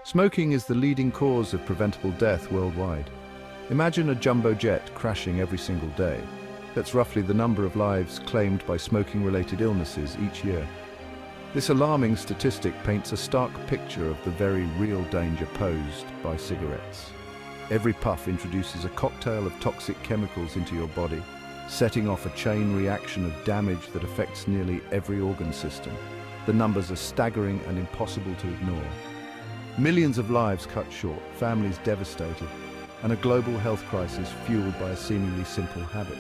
Smoking is the leading cause of preventable death worldwide. Imagine a jumbo jet crashing every single day. That's roughly the number of lives claimed by smoking-related illnesses each year. This alarming statistic paints a stark picture of the very real danger posed by cigarettes. Every puff introduces a cocktail of toxic chemicals into your body, setting off a chain reaction of damage that affects nearly every organ system. The numbers are staggering and impossible to ignore. Millions of lives cut short, families devastated, and a global health crisis fueled by a seemingly simple habit.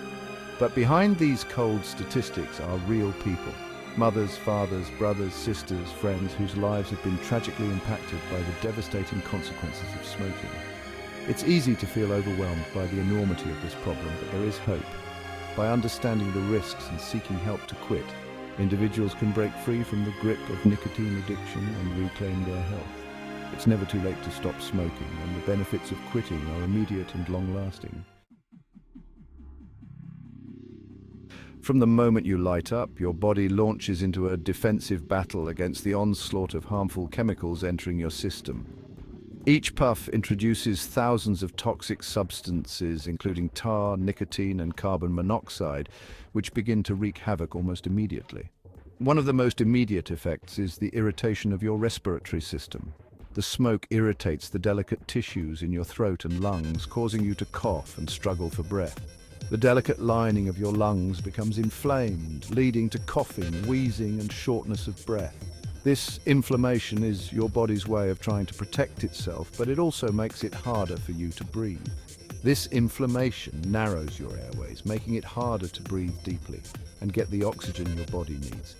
But behind these cold statistics are real people. Mothers, fathers, brothers, sisters, friends whose lives have been tragically impacted by the devastating consequences of smoking. It's easy to feel overwhelmed by the enormity of this problem, but there is hope. By understanding the risks and seeking help to quit, individuals can break free from the grip of nicotine addiction and reclaim their health. It's never too late to stop smoking, and the benefits of quitting are immediate and long-lasting. From the moment you light up, your body launches into a defensive battle against the onslaught of harmful chemicals entering your system. Each puff introduces thousands of toxic substances, including tar, nicotine, and carbon monoxide, which begin to wreak havoc almost immediately. One of the most immediate effects is the irritation of your respiratory system. The smoke irritates the delicate tissues in your throat and lungs, causing you to cough and struggle for breath. The delicate lining of your lungs becomes inflamed, leading to coughing, wheezing, and shortness of breath. This inflammation is your body's way of trying to protect itself, but it also makes it harder for you to breathe. This inflammation narrows your airways, making it harder to breathe deeply and get the oxygen your body needs.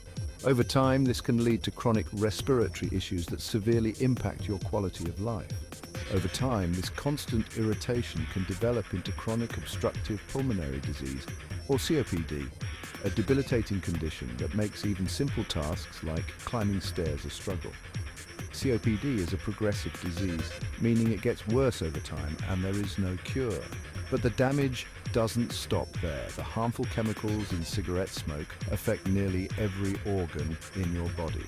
Over time, this can lead to chronic respiratory issues that severely impact your quality of life. Over time, this constant irritation can develop into chronic obstructive pulmonary disease, or COPD, a debilitating condition that makes even simple tasks like climbing stairs a struggle. COPD is a progressive disease, meaning it gets worse over time and there is no cure. But the damage doesn't stop there. The harmful chemicals in cigarette smoke affect nearly every organ in your body.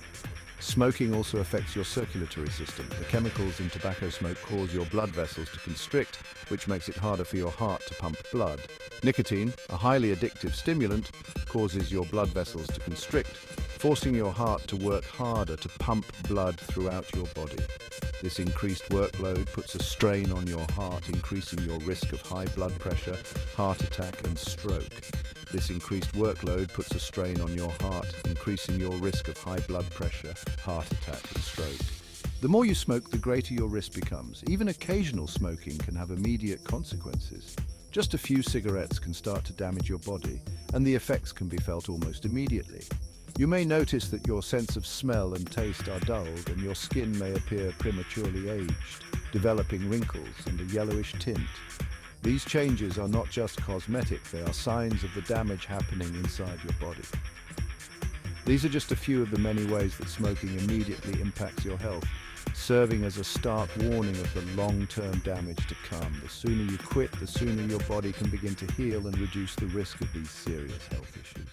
Smoking also affects your circulatory system. The chemicals in tobacco smoke cause your blood vessels to constrict, which makes it harder for your heart to pump blood. Nicotine, a highly addictive stimulant, causes your blood vessels to constrict, forcing your heart to work harder to pump blood throughout your body. This increased workload puts a strain on your heart, increasing your risk of high blood pressure, heart attack, and stroke. This increased workload puts a strain on your heart, increasing your risk of high blood pressure, heart attack, and stroke. The more you smoke, the greater your risk becomes. Even occasional smoking can have immediate consequences. Just a few cigarettes can start to damage your body, and the effects can be felt almost immediately. You may notice that your sense of smell and taste are dulled, and your skin may appear prematurely aged, developing wrinkles and a yellowish tint. These changes are not just cosmetic, they are signs of the damage happening inside your body. These are just a few of the many ways that smoking immediately impacts your health, serving as a stark warning of the long-term damage to come. The sooner you quit, the sooner your body can begin to heal and reduce the risk of these serious health issues.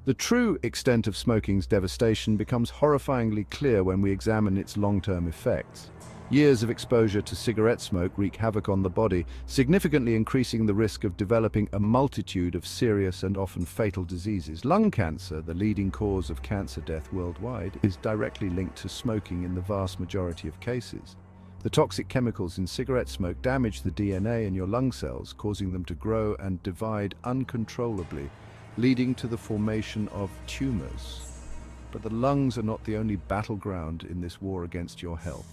The true extent of smoking's devastation becomes horrifyingly clear when we examine its long-term effects. Years of exposure to cigarette smoke wreak havoc on the body, significantly increasing the risk of developing a multitude of serious and often fatal diseases. Lung cancer, the leading cause of cancer death worldwide, is directly linked to smoking in the vast majority of cases. The toxic chemicals in cigarette smoke damage the DNA in your lung cells, causing them to grow and divide uncontrollably, leading to the formation of tumors. But the lungs are not the only battleground in this war against your health.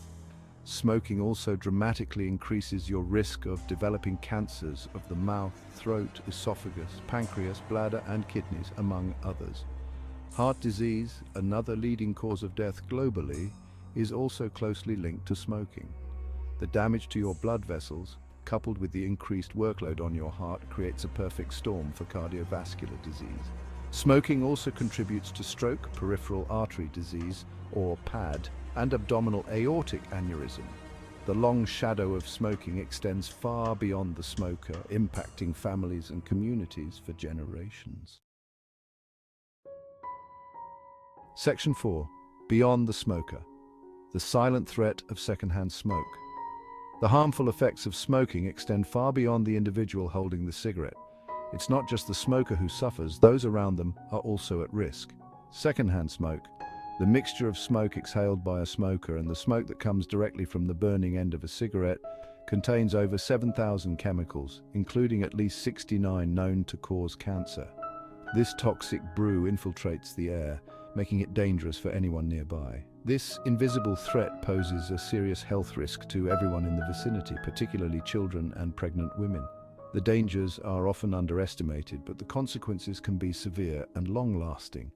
Smoking also dramatically increases your risk of developing cancers of the mouth, throat, esophagus, pancreas, bladder, and kidneys, among others. Heart disease, another leading cause of death globally, is also closely linked to smoking. The damage to your blood vessels, coupled with the increased workload on your heart, creates a perfect storm for cardiovascular disease. Smoking also contributes to stroke, peripheral artery disease, or PAD, and abdominal aortic aneurysm. The long shadow of smoking extends far beyond the smoker, impacting families and communities for generations. Section 4. Beyond the smoker, the silent threat of secondhand smoke. The harmful effects of smoking extend far beyond the individual holding the cigarette. It's not just the smoker who suffers, those around them are also at risk. Secondhand smoke, the mixture of smoke exhaled by a smoker and the smoke that comes directly from the burning end of a cigarette, contains over 7,000 chemicals, including at least 69 known to cause cancer. This toxic brew infiltrates the air, making it dangerous for anyone nearby. This invisible threat poses a serious health risk to everyone in the vicinity, particularly children and pregnant women. The dangers are often underestimated, but the consequences can be severe and long-lasting.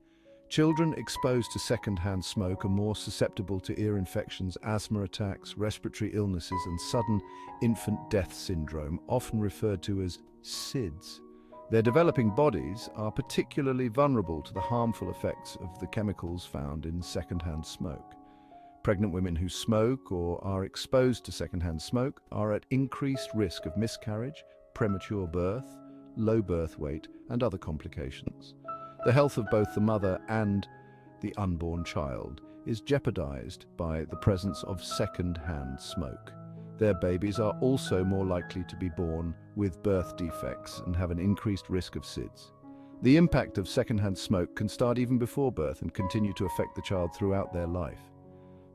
Children exposed to secondhand smoke are more susceptible to ear infections, asthma attacks, respiratory illnesses, and sudden infant death syndrome, often referred to as SIDS. Their developing bodies are particularly vulnerable to the harmful effects of the chemicals found in secondhand smoke. Pregnant women who smoke or are exposed to secondhand smoke are at increased risk of miscarriage, premature birth, low birth weight, and other complications. The health of both the mother and the unborn child is jeopardized by the presence of second-hand smoke. Their babies are also more likely to be born with birth defects and have an increased risk of SIDS. The impact of second-hand smoke can start even before birth and continue to affect the child throughout their life.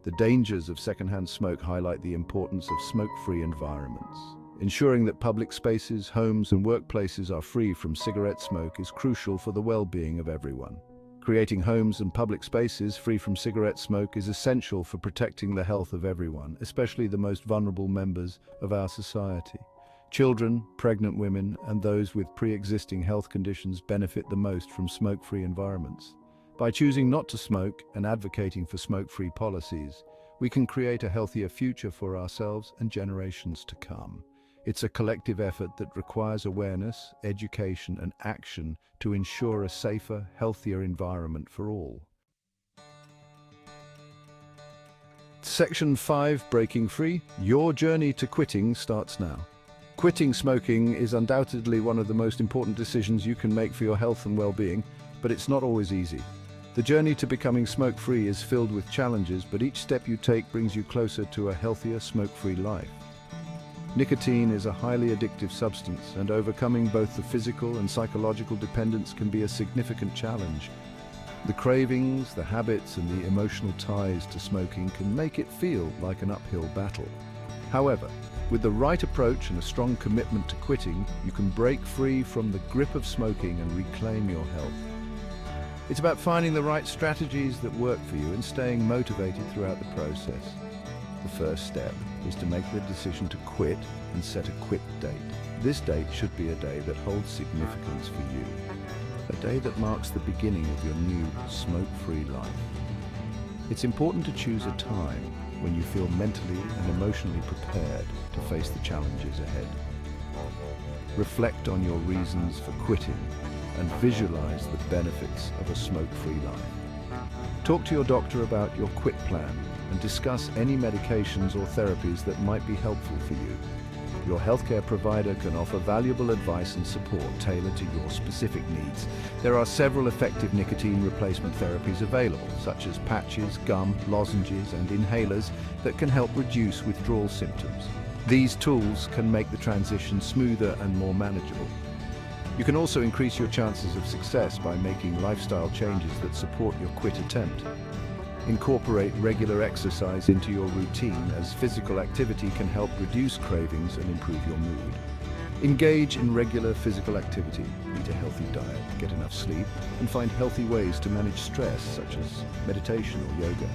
The dangers of second-hand smoke highlight the importance of smoke-free environments. Ensuring that public spaces, homes, and workplaces are free from cigarette smoke is crucial for the well-being of everyone. Creating homes and public spaces free from cigarette smoke is essential for protecting the health of everyone, especially the most vulnerable members of our society. Children, pregnant women, and those with pre-existing health conditions benefit the most from smoke-free environments. By choosing not to smoke and advocating for smoke-free policies, we can create a healthier future for ourselves and generations to come. It's a collective effort that requires awareness, education, and action to ensure a safer, healthier environment for all. Section 5, Breaking Free. Your journey to quitting starts now. Quitting smoking is undoubtedly one of the most important decisions you can make for your health and well-being, but it's not always easy. The journey to becoming smoke-free is filled with challenges, but each step you take brings you closer to a healthier, smoke-free life. Nicotine is a highly addictive substance, and overcoming both the physical and psychological dependence can be a significant challenge. The cravings, the habits, and the emotional ties to smoking can make it feel like an uphill battle. However, with the right approach and a strong commitment to quitting, you can break free from the grip of smoking and reclaim your health. It's about finding the right strategies that work for you and staying motivated throughout the process. The first step is to make the decision to quit and set a quit date. This date should be a day that holds significance for you, a day that marks the beginning of your new smoke-free life. It's important to choose a time when you feel mentally and emotionally prepared to face the challenges ahead. Reflect on your reasons for quitting and visualize the benefits of a smoke-free life. Talk to your doctor about your quit plan and discuss any medications or therapies that might be helpful for you. Your healthcare provider can offer valuable advice and support tailored to your specific needs. There are several effective nicotine replacement therapies available, such as patches, gum, lozenges, and inhalers that can help reduce withdrawal symptoms. These tools can make the transition smoother and more manageable. You can also increase your chances of success by making lifestyle changes that support your quit attempt. Incorporate regular exercise into your routine, as physical activity can help reduce cravings and improve your mood. Engage in regular physical activity, eat a healthy diet, get enough sleep, and find healthy ways to manage stress, such as meditation or yoga.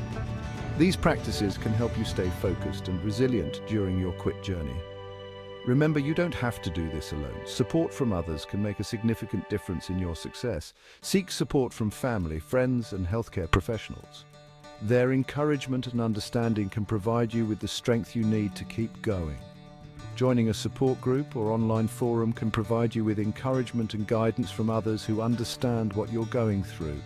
These practices can help you stay focused and resilient during your quit journey. Remember, you don't have to do this alone. Support from others can make a significant difference in your success. Seek support from family, friends, and healthcare professionals. Their encouragement and understanding can provide you with the strength you need to keep going. Joining a support group or online forum can provide you with encouragement and guidance from others who understand what you're going through.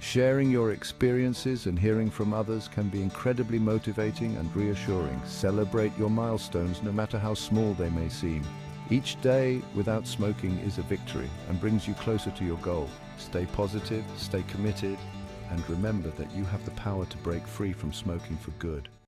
Sharing your experiences and hearing from others can be incredibly motivating and reassuring. Celebrate your milestones, no matter how small they may seem. Each day without smoking is a victory and brings you closer to your goal. Stay positive, stay committed, and remember that you have the power to break free from smoking for good.